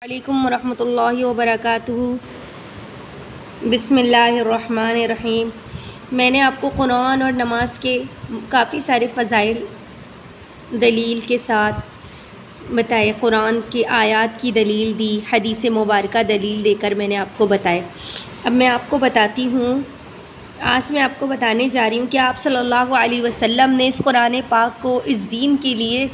अलैकुम वरहमतुल्लाहि वबरकातुहू। बिस्मिल्लाहिर्रहमानिर्रहीम। मैंने आपको कुरान और नमाज के काफ़ी सारे फ़ज़ाइल दलील के साथ बताए। कुरान की आयत की दलील दी, हदीस मुबारका दलील देकर मैंने आपको बताए। अब मैं आपको बताती हूँ, आज मैं आपको बताने जा रही हूँ कि आप सल्लल्लाहु अलैहि वसल्लम ने इस कुरान पाक को, इस दीन के लिए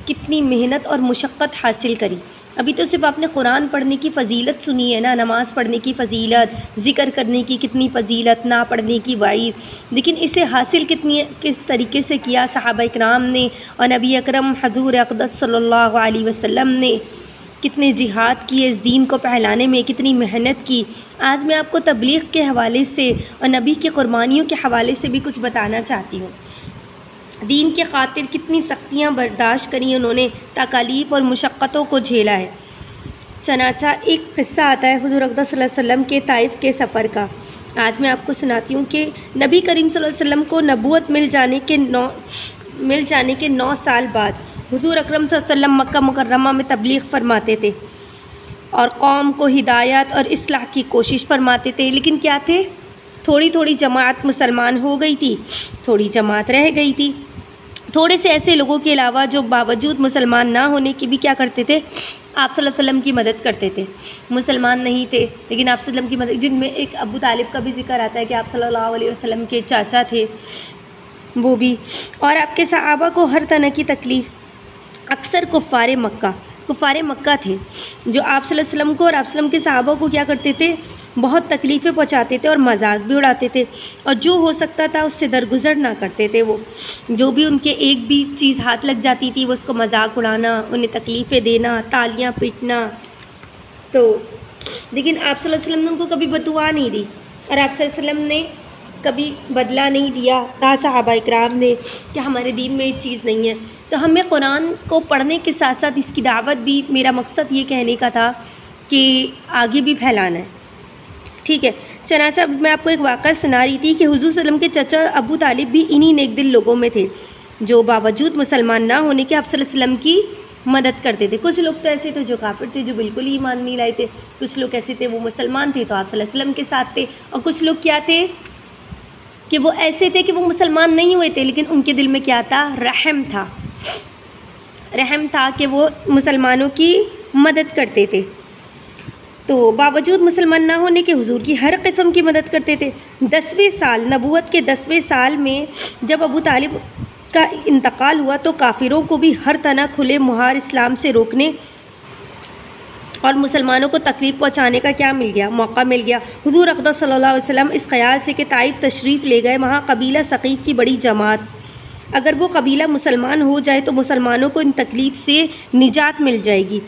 कितनी मेहनत और मुशक्क़त हासिल करी। अभी तो सिर्फ आपने कुरान पढ़ने की फ़जीलत सुनी है ना, नमाज़ पढ़ने की फ़जीलत, ज़िक्र करने की कितनी फ़जीलत, ना पढ़ने की वाइद, लेकिन इसे हासिल किस तरीके से किया सहाबा इकराम ने और नबी अकरम हज़ूर अक़दस सल्लल्लाहु अलैहि वसल्लम ने कितने जिहाद किए, इस दीन को फैलाने में कितनी मेहनत की। आज मैं आपको तबलीग के हवाले से और नबी की क़ुरबानियों के हवाले से भी कुछ बताना चाहती हूँ। दीन के खातिर कितनी सख्तियाँ बर्दाश्त करी उन्होंने, तकालीफ़ और मुशक्क़तों को झेला है। चनाचा एक क़िस्सा आता है हुज़ूर अक़दस सल्लल्लाहु अलैहि वसल्लम के ताइफ़ के सफ़र का। आज मैं आपको सुनाती हूँ कि नबी करीम सल्लल्लाहु अलैहि वसल्लम को नबूवत मिल जाने के 9 साल बाद हुज़ूर अकरम सल्लल्लाहु अलैहि वसल्लम मक्का मुकर्रमा में तबलीग फरमाते थे और कौम को हिदायत और इस्लाह की कोशिश फरमाते थे। लेकिन क्या थे, थोड़ी थोड़ी जमात मुसलमान हो गई थी, थोड़ी जमात रह गई थी। थोड़े से ऐसे लोगों के अलावा जो बावजूद मुसलमान ना होने के भी क्या करते थे, आप सल्लल्लाहु अलैहि वसल्लम की मदद करते थे। मुसलमान नहीं थे लेकिन आप सल्लल्लाहु अलैहि वसल्लम की मदद, जिनमें एक अबू तालिब का भी जिक्र आता है कि आप सल्लल्लाहु अलैहि वसल्लम के चाचा थे वो भी, और आपके सहाबा को हर तरह की तकलीफ़। अक्सर कुफ़ारे मक्का थे जो आप सल्लल्लाहु अलैहि वसल्लम को और आप सल्लल्लाहु अलैहि वसल्लम के सहाबा को क्या करते थे, बहुत तकलीफ़ें पहुँचाते थे और मजाक भी उड़ाते थे, और जो हो सकता था उससे दरगुजर ना करते थे। वो जो भी उनके एक भी चीज़ हाथ लग जाती थी वो उसको मजाक उड़ाना, उन्हें तकलीफ़ें देना, तालियां पीटना। तो लेकिन आप सल्लल्लाहु अलैहि वसल्लम ने उनको कभी बददुआ नहीं दी और आप सल्लल्लाहु अलैहि वसल्लम ने कभी बदला नहीं दिया। कहा सहाबा इकराम ने कि हमारे दीन में ये चीज़ नहीं है। तो हमें कुरान को पढ़ने के साथ साथ इसकी दावत भी, मेरा मकसद ये कहने का था कि आगे भी फैलाना है। ठीक है, चनाचा मैं आपको एक वाक़या सुना रही थी कि हुज़ूर सल्लल्लाहु अलैहि वसल्लम के चचा अबू तालिब भी इन्हीं नेक दिल लोगों में थे जो बावजूद मुसलमान ना होने के आप सल्लल्लाहु अलैहि वसल्लम की मदद करते थे। कुछ लोग तो ऐसे थे जो काफिर थे, जो बिल्कुल ही ईमान नहीं लाए थे। कुछ लोग ऐसे थे वो मुसलमान थे तो आप सल्लल्लाहु अलैहि वसल्लम के साथ थे, और कुछ लोग क्या थे कि वो ऐसे थे कि वो मुसलमान नहीं हुए थे लेकिन उनके दिल में क्या था, रहम था कि वो मुसलमानों की मदद करते थे। तो बावजूद मुसलमान ना होने के हुजूर की हर किस्म की मदद करते थे। 10वें साल, नबूवत के 10वें साल में जब अबू तालिब का इंतकाल हुआ तो काफिरों को भी हर तरह खुले मुहार इस्लाम से रोकने और मुसलमानों को तकलीफ़ पहुंचाने का क्या मिल गया, मौका मिल गया। हुजूर अक़दस सल्लल्लाहु अलैहि वसल्लम इस ख़याल से कि ताइफ तशरीफ़ ले गए, वहाँ कबीला सक़ीफ़ की बड़ी जमात, अगर वो कबीला मुसलमान हो जाए तो मुसलमानों को इन तकलीफ़ से निजात मिल जाएगी।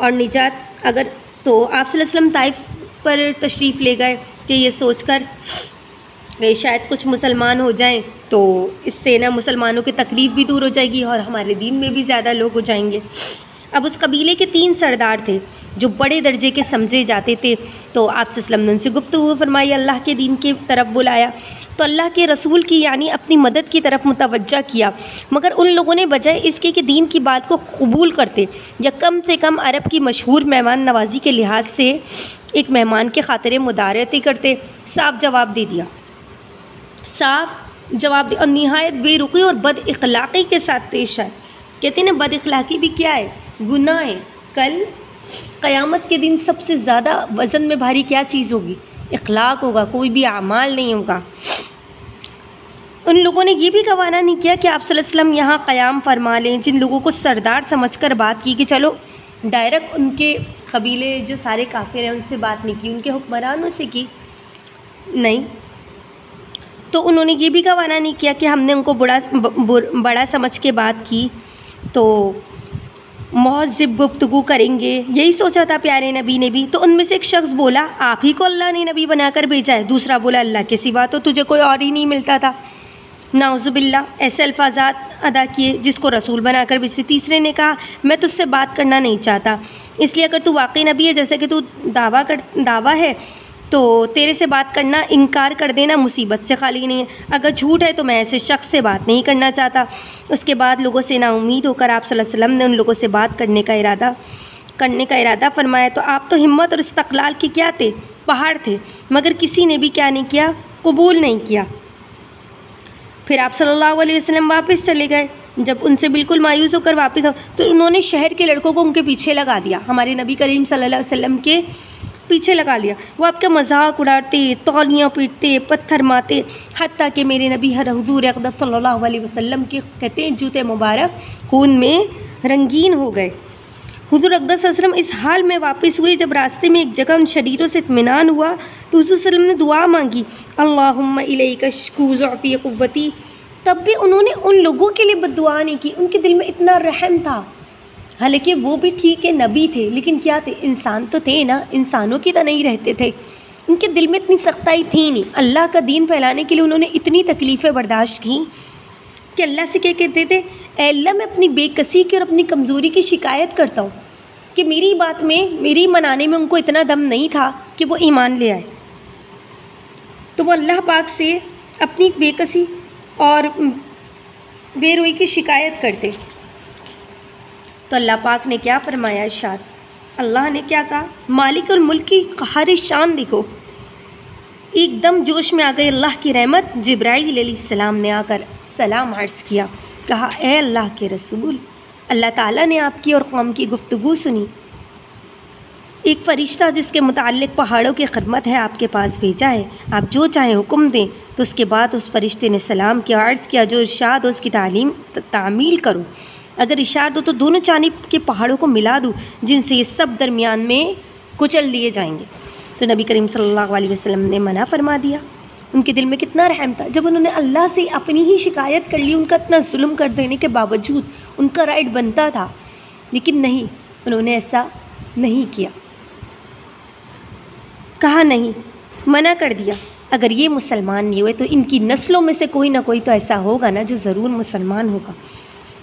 और निजात अगर, तो आप सल्लल्लाहु अलैहि वसल्लम ताइफ पर तशरीफ़ ले गए कि ये सोचकर शायद कुछ मुसलमान हो जाएं तो इससे ना मुसलमानों की तकलीफ़ भी दूर हो जाएगी और हमारे दीन में भी ज़्यादा लोग हो जाएंगे। अब उस कबीले के 3 सरदार थे जो बड़े दर्जे के समझे जाते थे। तो आप सल्लल्लाहु अलैहि वसल्लम ने उनसे गुफ्तगू फरमाई, अल्लाह के दीन की तरफ बुलाया, तो अल्लाह के रसूल की यानी अपनी मदद की तरफ मुतवज्जा किया। मगर उन लोगों ने बजाय इसके कि दीन की बात को कबूल करते या कम से कम अरब की मशहूर मेहमान नवाजी के लिहाज से एक मेहमान के खातिर मुदारत ही करते, साफ जवाब दे दिया, और निहायत बेरुखी और बद इखलाक़ी के साथ पेश आए। कहते हैं ना, बद इखलाक़ी भी क्या है, गुनाह है। कल क़यामत के दिन सबसे ज़्यादा वज़न में भारी क्या चीज़ होगी, इखलाक़ होगा, कोई भी अमाल नहीं होगा। उन लोगों ने ये भी गवारा नहीं किया कि आप सल्लल्लाहु अलैहि वसल्लम यहाँ क़याम फरमा लें। जिन लोगों को सरदार समझकर बात की कि चलो डायरेक्ट उनके कबीले जो सारे काफिर हैं उनसे बात नहीं की, उनके हुक्मरानों से की, नहीं। तो उन्होंने ये भी गवारा नहीं किया कि हमने उनको बड़ा समझ के बात की तो महज़िब गुफ्तगू करेंगे, यही सोचा था प्यारे नबी ने भी। तो उनमें से एक शख्स बोला, आप ही को अल्लाह ने नबी बनाकर भेजा है। दूसरा बोला, अल्लाह के सिवा तो तुझे कोई और ही नहीं मिलता था। नाउज़ुबिल्लाह, ऐसे अल्फाज़ात अदा किए जिसको रसूल बनाकर भेजते। तीसरे ने कहा, मैं तुझसे बात करना नहीं चाहता, इसलिए अगर तू वाकई नबी है जैसे कि तू दावा है तो तेरे से बात करना, इनकार कर देना मुसीबत से खाली नहीं है। अगर झूठ है तो मैं ऐसे शख्स से बात नहीं करना चाहता। उसके बाद लोगों से नाउम्मीद होकर आप सल्लल्लाहु अलैहि वसल्लम ने उन लोगों से बात करने का इरादा करने का इरादा फरमाया तो आप तो हिम्मत और इस्तक़लाल के क्या थे, पहाड़ थे, मगर किसी ने भी क्या नहीं किया, कबूल नहीं किया। फिर आप सल्लल्लाहु अलैहि वसल्लम वापस चले गए। जब उनसे बिल्कुल मायूस होकर वापस आओ तो उन्होंने शहर के लड़कों को उनके पीछे लगा दिया, हमारे नबी करीम सल्लल्लाहु अलैहि वसल्लम के पीछे लगा लिया। वो आपका मजाक उड़ाते, तौलियाँ पीटते, पत्थर मारते, हत्ता कि मेरे नबी हुज़ूर अक़दस सल्लल्लाहु अलैहि वसल्लम के कहते हैं जूते मुबारक खून में रंगीन हो गए। हुज़ूर अक़दस सल्लल्लाहु अलैहि वसल्लम इस हाल में वापस हुए जब रास्ते में एक जगह उन शरीरों से इत्मीनान हुआ तो हुज़ूर सल्लल्लाहु अलैहि वसल्लम ने दुआ मांगी, अल्लाहुम्मा इलैका शकू ज़अफ़ी क़ुव्वती। तब भी उन्होंने उन लोगों के लिए बद्दुआ नहीं की, उनके दिल में इतना रहम था। हालांकि वो भी ठीक है, नबी थे, लेकिन क्या थे, इंसान तो थे ना, इंसानों की तरह नहीं रहते थे। उनके दिल में इतनी सख्ताई थी नहीं। अल्लाह का दीन फैलाने के लिए उन्होंने इतनी तकलीफ़ें बर्दाश्त की कि अल्लाह से क्या कहते थे, ऐ अल्लाह मैं अपनी बेकसी की और अपनी कमज़ोरी की शिकायत करता हूँ कि मेरी बात में, मेरी मनाने में उनको इतना दम नहीं था कि वो ईमान ले आए। तो वो अल्लाह पाक से अपनी बेकसी और बेरोई की शिकायत करते। तो अल्लाह पाक ने क्या फरमाया, इरशाद, अल्लाह ने क्या कहा, मालिक और मुल्क की क़हार शान देखो। एकदम जोश में आ गई अल्लाह की रहमत। जिब्राईल अलैहिस्सलाम ने आकर सलाम अर्ज़ किया, कहा, ए अल्लाह के रसूल, अल्लाह ताला ने आपकी और कौम की गुफ्तगू सुनी। एक फ़रिश्ता जिसके मुताल्लिक़ पहाड़ों की खिदमत है आपके पास भेजा है, आप जो चाहें हुक्म दें। तो उसके बाद उस फ़रिश्ते ने सलाम किया, अर्ज़ किया, जो इरशाद हो उसकी तामील करो। अगर इरशाद हो तो दोनों जानिब के पहाड़ों को मिला दूँ जिनसे ये सब दरमियान में कुचल दिए जाएंगे। तो नबी करीम सल्लल्लाहु अलैहि वसल्लम ने मना फरमा दिया। उनके दिल में कितना रहम था, जब उन्होंने अल्लाह से अपनी ही शिकायत कर ली, उनका इतना जुल्म कर देने के बावजूद उनका राइट बनता था, लेकिन नहीं, उन्होंने ऐसा नहीं किया, कहा नहीं, मना कर दिया। अगर ये मुसलमान नहीं हुए तो इनकी नस्लों में से कोई ना कोई तो ऐसा होगा ना जो ज़रूर मुसलमान होगा।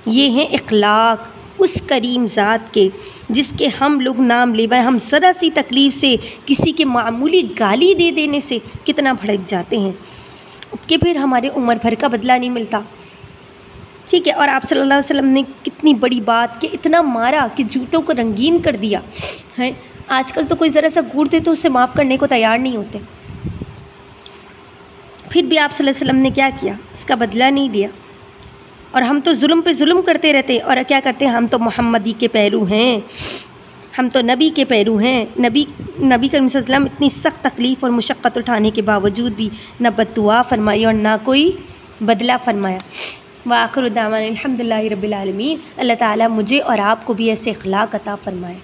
ये हैं इखलाक उस करीम ज़ात के जिसके हम लोग नाम लेवाएं, हम ज़रा सी तकलीफ़ से, किसी के मामूली गाली दे देने से कितना भड़क जाते हैं कि फिर हमारे उम्र भर का बदला नहीं मिलता। ठीक है, और आप सल्लल्लाहु अलैहि वसल्लम ने कितनी बड़ी बात कि इतना मारा कि जूतों को रंगीन कर दिया है। आजकल तो कोई ज़रा सा घूर दे तो उसे माफ़ करने को तैयार नहीं होते। फिर भी आप सल्लल्लाहु अलैहि वसल्लम ने क्या किया, इसका बदला नहीं लिया। और हम तो जुल्म पे जुल्म करते रहते हैं। और क्या करते हैं, हम तो मोहम्मदी के पैरू हैं, हम तो नबी के पैरू हैं। नबी करीम सल्लल्लाहु अलैहि वसल्लम इतनी सख्त तकलीफ़ और मुशक्क़त उठाने के बावजूद भी न बद्दुआ फरमाई और ना कोई बदला फरमाया। व आखिर दावाना अल्हम्दुलिल्लाहि रब्बिल आलमीन। अल्लाह ताला मुझे और आपको भी ऐसे अखलाक अता फरमाए।